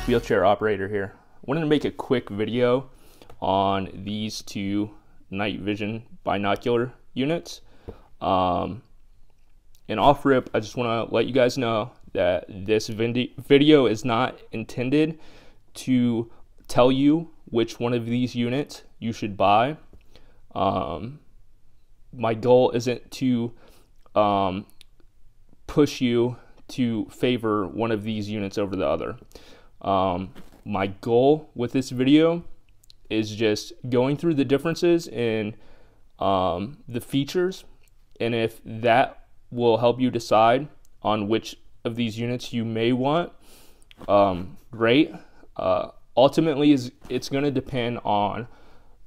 Wheelchair operator here. I wanted to make a quick video on these two night vision binocular units. And off rip, I just want to let you guys know that this video is not intended to tell you which one of these units you should buy. My goal isn't to push you to favor one of these units over the other. My goal with this video is just going through the differences in the features, and if that will help you decide on which of these units you may want, great. Ultimately, it's going to depend on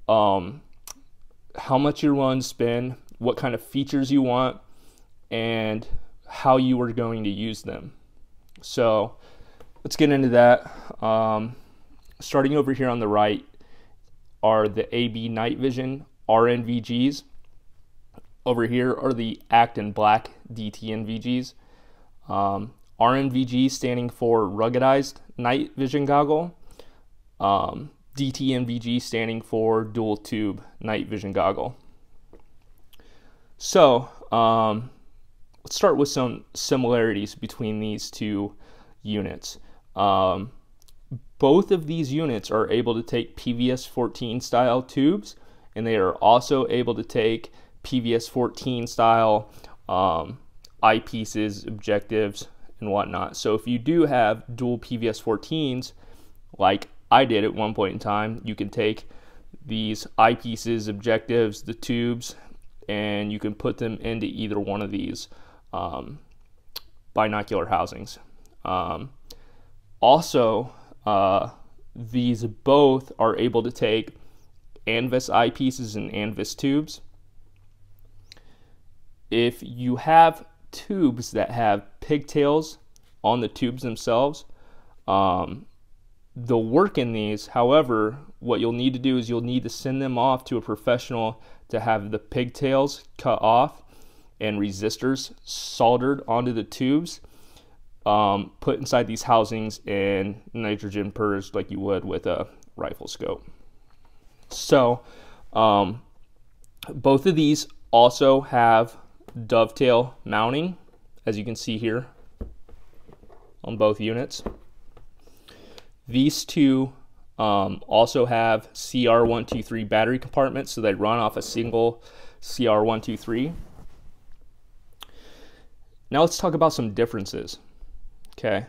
how much your runs spend, what kind of features you want, and how you are going to use them. So let's get into that. Starting over here on the right are the AB Nightvision RNVGs. Over here are the Act in Black DTNVGs. RNVG standing for Ruggedized Night Vision Goggle. DTNVG standing for Dual Tube Night Vision Goggle. So let's start with some similarities between these two units. Both of these units are able to take PVS-14 style tubes, and they are also able to take PVS-14 style eyepieces, objectives, and whatnot. So if you do have dual PVS-14s, like I did at one point in time, you can take these eyepieces, objectives, the tubes, and you can put them into either one of these binocular housings. Also, these both are able to take ANVIS eyepieces and ANVIS tubes. If you have tubes that have pigtails on the tubes themselves, the work in these, however, what you'll need to do is you'll need to send them off to a professional to have the pigtails cut off and resistors soldered onto the tubes, put inside these housings and nitrogen purged like you would with a rifle scope. So both of these also have dovetail mounting, as you can see here on both units. These two also have CR123 battery compartments, so they run off a single CR123. Now let's talk about some differences. Okay,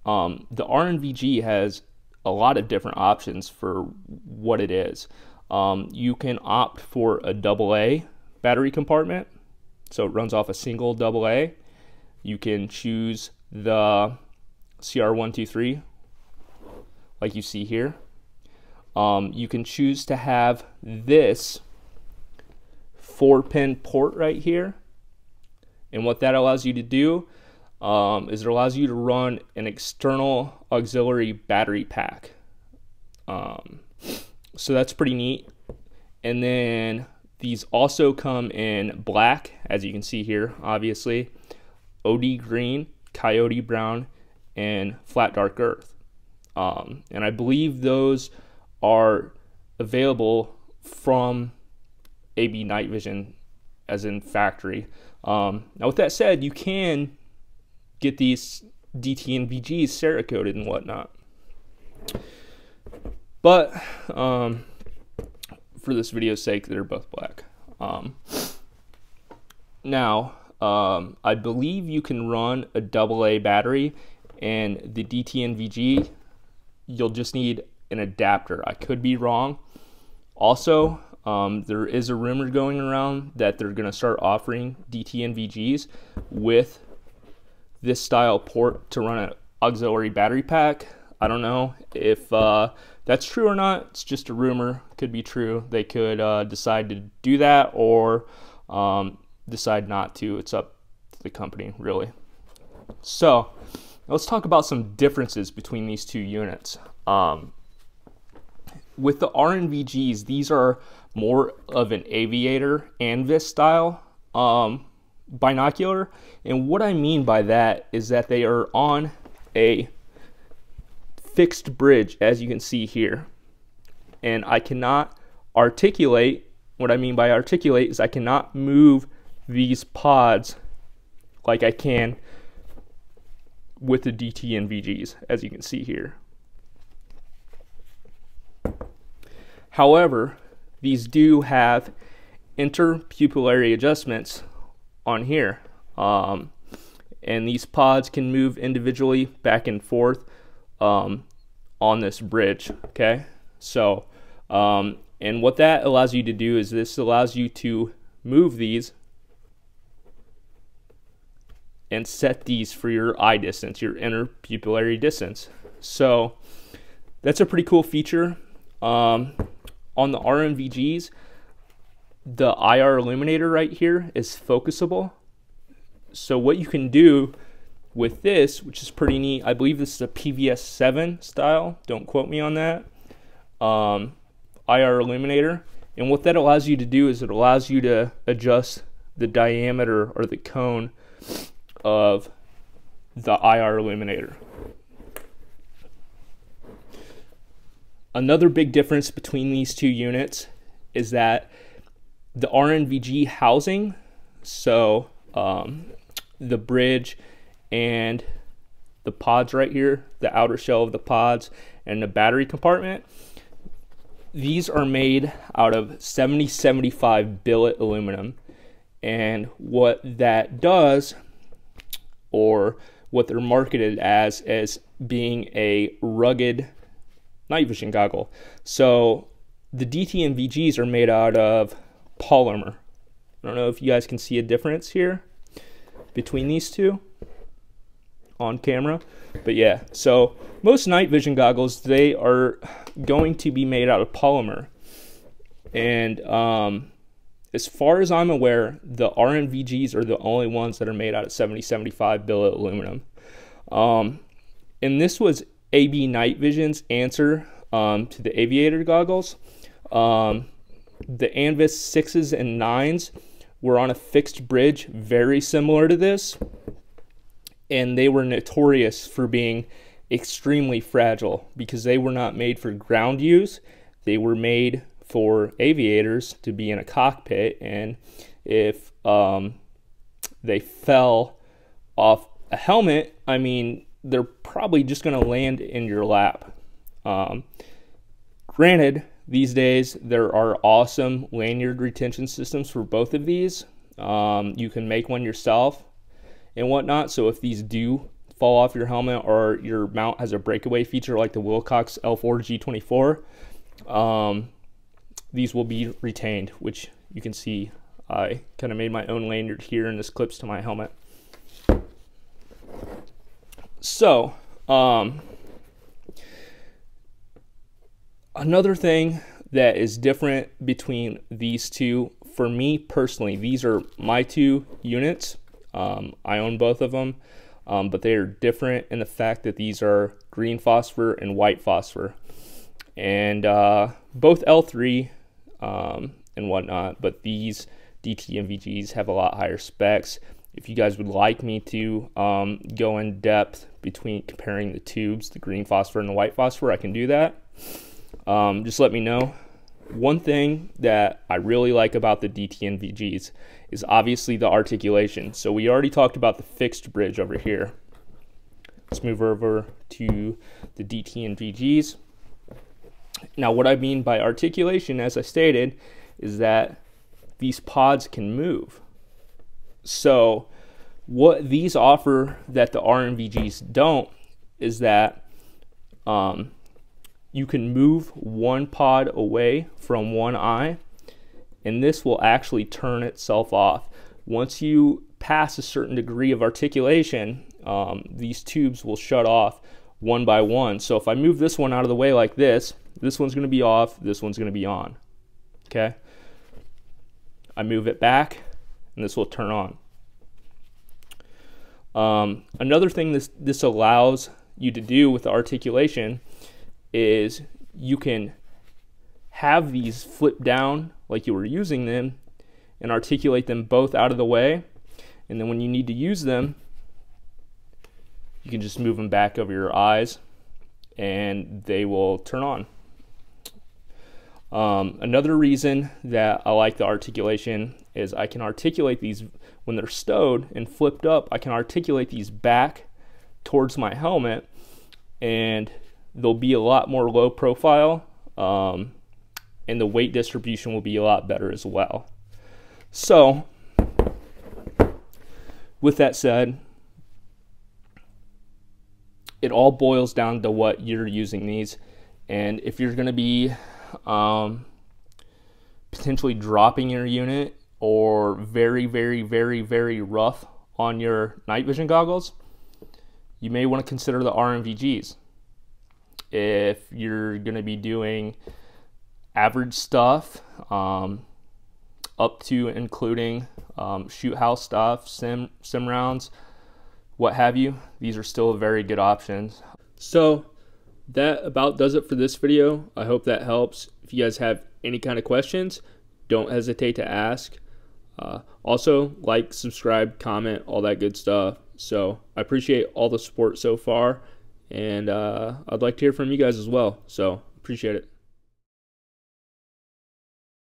the RNVG has a lot of different options for what it is. You can opt for a AA battery compartment, so it runs off a single AA. You can choose the CR123, like you see here. You can choose to have this 4-pin port right here, and what that allows you to do is it allows you to run an external auxiliary battery pack. So that's pretty neat. And then these also come in black, as you can see here, obviously, OD green, coyote brown, and flat dark earth. And I believe those are available from AB Nightvision, as in factory. Now with that said, you can get these DTNVGs Cerakoted and whatnot, but for this video's sake, they're both black. Now I believe you can run a AA battery, and the DTNVG you'll just need an adapter. I could be wrong. Also, there is a rumor going around that they're going to start offering DTNVGs with this style port to run an auxiliary battery pack. I don't know if that's true or not. It's just a rumor. Could be true. They could decide to do that or decide not to. It's up to the company, really. So let's talk about some differences between these two units. With the RNVGs, these are more of an aviator ANVIS style binocular, and what I mean by that is that they are on a fixed bridge, as you can see here. And I cannot articulate. What I mean by articulate is I cannot move these pods like I can with the DTNVGs, as you can see here. However, these do have interpupillary adjustments on here. And these pods can move individually back and forth on this bridge, okay? So, and what that allows you to do is this allows you to move these and set these for your eye distance, your interpupillary distance. So that's a pretty cool feature. On the RNVGs, the IR illuminator right here is focusable. So what you can do with this, which is pretty neat, I believe this is a PVS 7 style, don't quote me on that, IR illuminator. And what that allows you to do is it allows you to adjust the diameter or the cone of the IR illuminator. Another big difference between these two units is that the RNVG housing, so the bridge and the pods right here, the outer shell of the pods and the battery compartment, these are made out of 7075 billet aluminum. And what that does, or what they're marketed as being a rugged night vision goggle. So the DTNVGs are made out of polymer. I don't know if you guys can see a difference here between these two on camera, but yeah, so most night vision goggles, they are going to be made out of polymer. And as far as I'm aware, the RNVGs are the only ones that are made out of 7075 billet aluminum. And this was AB Nightvision's answer to the aviator goggles. The Anvis 6s and 9s were on a fixed bridge very similar to this, and they were notorious for being extremely fragile because they were not made for ground use. They were made for aviators to be in a cockpit, and if they fell off a helmet, I mean, they're probably just going to land in your lap. Granted, these days there are awesome lanyard retention systems for both of these. You can make one yourself and whatnot, so if these do fall off your helmet or your mount has a breakaway feature like the Wilcox L4 G24, these will be retained, which you can see I kind of made my own lanyard here, and this clips to my helmet. So, another thing that is different between these two, for me personally, these are my two units. I own both of them, but they are different in the fact that these are green phosphor and white phosphor. And both L3 and whatnot, but these DTNVGs have a lot higher specs. If you guys would like me to go in depth between comparing the tubes, the green phosphor and the white phosphor, I can do that. Just let me know. One thing that I really like about the DTNVGs is obviously the articulation. So we already talked about the fixed bridge over here. Let's move over to the DTNVGs. Now, what I mean by articulation, as I stated, is that these pods can move. So what these offer that the RNVGs don't is that you can move one pod away from one eye, and this will actually turn itself off. Once you pass a certain degree of articulation, these tubes will shut off one by one. So if I move this one out of the way like this, this one's going to be off, this one's going to be on. Okay? I move it back, and this will turn on. Another thing this allows you to do with the articulation is you can have these flip down like you were using them and articulate them both out of the way, and then when you need to use them, you can just move them back over your eyes and they will turn on. Another reason that I like the articulation is I can articulate these when they're stowed and flipped up. I can articulate these back towards my helmet, and they'll be a lot more low profile, and the weight distribution will be a lot better as well. So with that said, it all boils down to what you're using these. And if you're going to be potentially dropping your unit or very, very, very, very rough on your night vision goggles, you may want to consider the RNVGs. If you're going to be doing average stuff, up to including shoot house stuff, sim rounds, what have you, these are still very good options. So that about does it for this video. I hope that helps. If you guys have any kind of questions, don't hesitate to ask. Also, like, subscribe, comment, all that good stuff. So I appreciate all the support so far, and I'd like to hear from you guys as well. So appreciate it.